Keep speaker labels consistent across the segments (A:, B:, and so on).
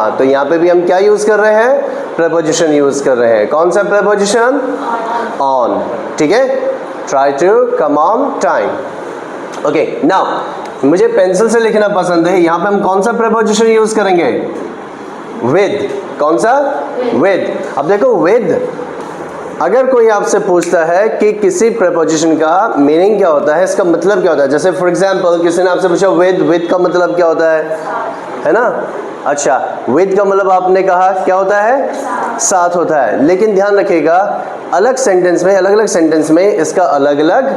A: हाँ, तो यहाँ पे भी हम क्या यूज कर रहे हैं, प्रीपोजिशन यूज कर रहे हैं। कौन सा प्रीपोजिशन, ऑन, ठीक है। Try to come on time. Okay, now मुझे पेंसिल से लिखना पसंद है, यहाँ पे हम कौन सा प्रीपोजिशन यूज करेंगे, विद। कौन सा, विद। अब देखो विद, अगर कोई आपसे पूछता है कि किसी प्रीपोजिशन का मीनिंग क्या होता है, इसका मतलब क्या होता है, जैसे फॉर एग्जांपल किसी ने आपसे पूछा विद का मतलब क्या होता है ना। अच्छा, विद का मतलब आपने कहा क्या होता है, साथ होता है। लेकिन ध्यान रखिएगा, अलग सेंटेंस में, अलग अलग सेंटेंस में इसका अलग अलग,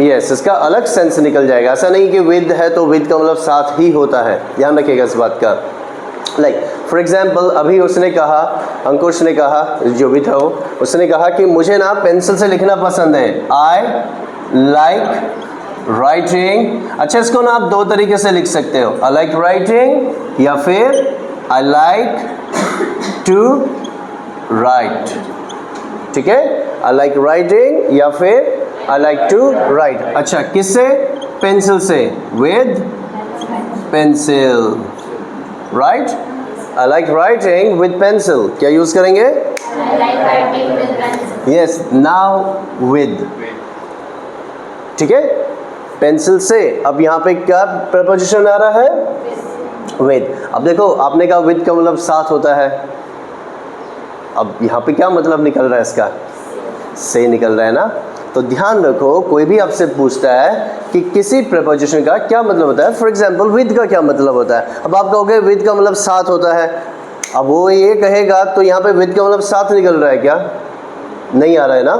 A: इसका अलग सेंस निकल जाएगा। ऐसा नहीं कि विद है तो विद का मतलब साथ ही होता है, ध्यान रखिएगा इस बात का। लाइक फॉर एग्जाम्पल, अभी उसने कहा, अंकुश ने कहा, जो भी था वो, उसने कहा कि मुझे ना पेंसिल से लिखना पसंद है, आई लाइक राइटिंग। अच्छा, इसको ना आप दो तरीके से लिख सकते हो, आई लाइक राइटिंग या फिर आई लाइक टू राइट, ठीक है। आई लाइक राइटिंग या फिर आई लाइक टू राइट। अच्छा, किससे, पेंसिल से, with pencil, right. I like writing with pencil, क्या यूज करेंगे,
B: I like writing with pencil.
A: Yes, now with, ठीक है, पेंसिल से। अब यहाँ पे क्या प्रपोजिशन आ रहा है, विद। अब देखो, आपने कहा विद का मतलब साथ होता है, अब यहाँ पे क्या मतलब निकल रहा है इसका, से निकल रहा है ना। तो ध्यान रखो, कोई भी आपसे पूछता है कि किसी प्रपोजिशन का क्या मतलब होता है, फॉर एग्जांपल विद का क्या मतलब होता है, अब आप कहोगे विद का मतलब साथ होता है। अब वो ये कहेगा तो यहाँ पे विद का मतलब साथ निकल रहा है क्या, नहीं आ रहा है ना।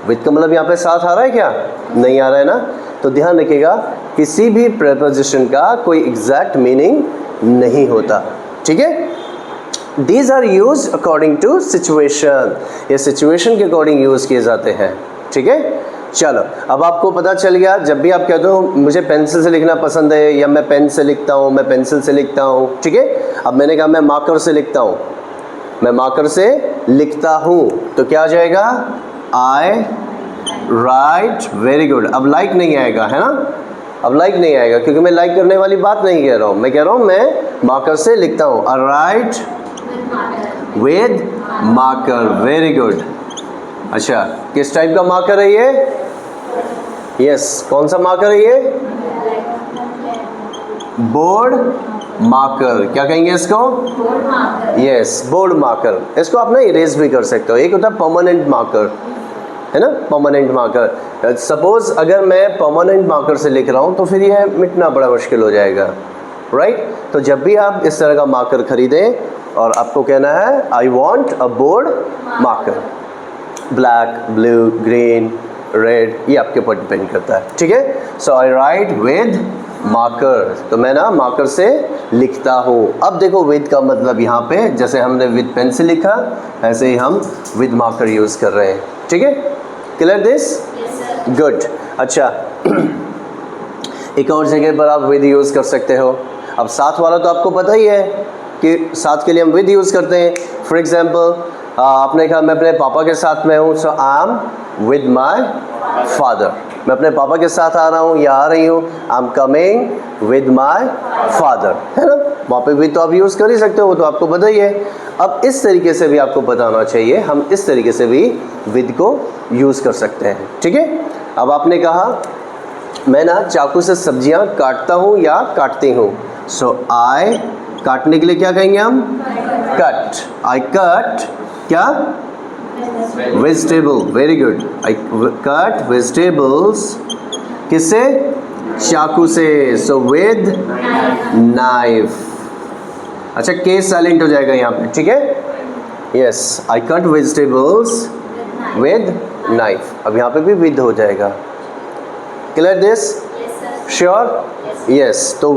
A: विद का मतलब यहाँ पे साथ आ रहा है क्या, नहीं आ रहा है ना। तो ध्यान रखिएगा, किसी भी प्रपोजिशन का कोई एग्जैक्ट मीनिंग नहीं होता, ठीक है। These are used according to situation, ये सिचुएशन के अकॉर्डिंग यूज किए जाते हैं, ठीक है। चलो, अब आपको पता चल गया, जब भी आप कहते हो मुझे पेंसिल से लिखना पसंद है या मैं पेन से लिखता हूँ, मैं पेंसिल से लिखता हूँ, ठीक है। अब मैंने कहा मैं मार्कर से लिखता हूँ, मैं मार्कर से लिखता हूँ, तो क्या आ जाएगा, आई राइट, वेरी गुड। अब लाइक नहीं आएगा, है ना, अब लाइक नहीं आएगा क्योंकि मैं लाइक करने वाली बात नहीं कह रहा हूँ, मैं कह रहा हूँ मैं मार्कर से लिखता हूँ, I write with marker, very good. अच्छा, किस टाइप का मार्कर है ये, यस, कौन सा मार्कर है ये, बोर्ड मार्कर, क्या कहेंगे इसको, यस, बोर्ड मार्कर। इसको आप ना इरेज भी कर सकते हो। एक होता है परमानेंट मार्कर, है ना, परमानेंट मार्कर। सपोज अगर मैं परमानेंट मार्कर से लिख रहा हूँ तो फिर यह मिटना बड़ा मुश्किल हो जाएगा, राइट। तो जब भी आप इस तरह का मार्कर खरीदें और आपको कहना है I want a board marker, black, blue, green, red, ये आपके ऊपर डिपेंड करता है, ठीक है। सो आई राइट विद मार्कर, तो मैं ना मार्कर से लिखता हूँ। अब देखो विद का मतलब यहाँ पे जैसे हमने विद पेंसिल लिखा, ऐसे ही हम विद मार्कर यूज कर रहे हैं, ठीक है। Clear this, good. अच्छा, एक और जगह पर आप विद यूज कर सकते हो। अब साथ वाला तो आपको पता ही है कि साथ के लिए हम विद यूज करते हैं। फॉर एग्जाम्पल, आपने कहा मैं अपने पापा के साथ में हूँ, so I am with my father, मैं अपने पापा के साथ आ रहा हूँ या आ रही हूँ, I am coming with my father, है ना। वहाँ पे भी तो आप यूज़ कर ही सकते हो, वो तो आपको पता ही है। अब इस तरीके से भी आपको पता होना चाहिए, हम इस तरीके से भी विद को यूज़ कर सकते हैं, ठीक है। अब आपने कहा मैं ना चाकू से सब्जियाँ काटता हूँ या काटती हूँ, सो आई, काटने के लिए क्या कहेंगे हम, कट, आई कट, क्या, vegetable, very good, I cut vegetables, किससे, चाकू से, सो विद नाइफ। अच्छा, केस साइलेंट हो जाएगा यहाँ पे, ठीक है, yes, I cut vegetables with knife. अब यहाँ पे भी विद हो जाएगा। Clear this, sure, yes. तो